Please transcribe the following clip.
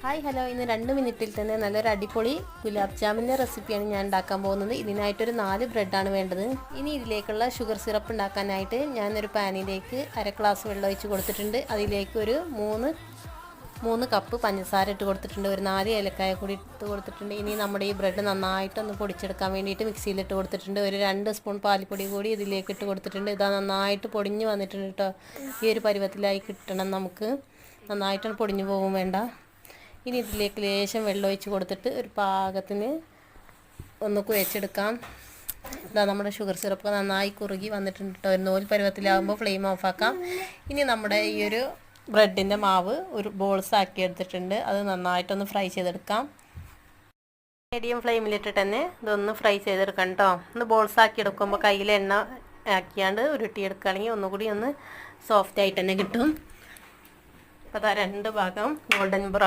Hi hello, ഇന്ന് 2 മിനിറ്റിൽ തന്നെ നല്ലൊരു അടിപൊളി ഗുലാബ് ജാമിൻ്റെ റെസിപ്പിയാണ് ഞാൻ ഉണ്ടാക്കാൻ പോകുന്നത്. ഇതിനായിട്ടൊരു 4 ബ്രെഡാണ് വേണ്ടത്. ഇനി ഇതിലേക്കുള്ള ഷുഗർ സിറപ്പ് ഉണ്ടാക്കാനായിട്ട് ഞാനൊരു പാനിലേക്ക് 1/2 ഗ്ലാസ് വെള്ളം ഒഴിച്ച് കൊടുത്തിട്ടുണ്ട്. അതിലേക്ക് ഒരു 3 കപ്പ് പഞ്ചസാര ഇട്ട് കൊടുത്തിട്ടുണ്ട്. ഒരു 4 ഏലക്കായ കൂടി ഇട്ട് കൊടുത്തിട്ടുണ്ട്. ഇനി നമ്മുടെ ഈ ബ്രെഡ് നന്നായിട്ടൊന്ന് പൊടിച്ചെടുക്കാൻ വേണ്ടിയിട്ട് മിക്സിയിലിട്ട് കൊടുത്തിട്ടുണ്ട്. ഒരു 2 സ്പൂൺ പാൽപ്പൊടി കൂടി ഇതിലേക്ക് ഇട്ട് കൊടുത്തിട്ടുണ്ട്. ഇതാ നന്നായിട്ട് പൊടിഞ്ഞ് വന്നിട്ടുണ്ട് കേട്ടോ. ഈ ഒരു പരുവത്തിലായി കിട്ടണം നമുക്ക്. നന്നായിട്ടൊന്ന് പൊടിഞ്ഞു പോകും വേണ്ട. ഇനി ഇതിലേക്ക് ലേശം വെള്ളം ഒഴിച്ച് കൊടുത്തിട്ട് ഒരു പാകത്തിന് ഒന്ന് കുഴച്ചെടുക്കാം. ഇതാ നമ്മുടെ ഷുഗർ സിറപ്പ് നന്നായി കുറുകി വന്നിട്ടുണ്ട് കേട്ടോ. ഒരു നൂൽ പരുവത്തിലാകുമ്പോൾ ഫ്ലെയിം ഓഫാക്കാം. ഇനി നമ്മുടെ ഈ ഒരു ബ്രെഡിൻ്റെ മാവ് ഒരു ബോൾസ് ആക്കി എടുത്തിട്ടുണ്ട്. അത് നന്നായിട്ടൊന്ന് ഫ്രൈ ചെയ്തെടുക്കാം. മീഡിയം ഫ്ലെയിമിലിട്ടിട്ട് തന്നെ ഇതൊന്ന് ഫ്രൈ ചെയ്തെടുക്കാം കേട്ടോ. ഒന്ന് ബോൾസ് ആക്കി എടുക്കുമ്പോൾ കയ്യിൽ എണ്ണ ആക്കിയാണ്ട് ഉരുട്ടിയെടുക്കുകയാണെങ്കിൽ ഒന്നുകൂടി ഒന്ന് സോഫ്റ്റ് ആയിട്ട് തന്നെ കിട്ടും. അപ്പോൾ അതാ 2 ഭാഗം ഗോൾഡൻ ബ്രൗൺ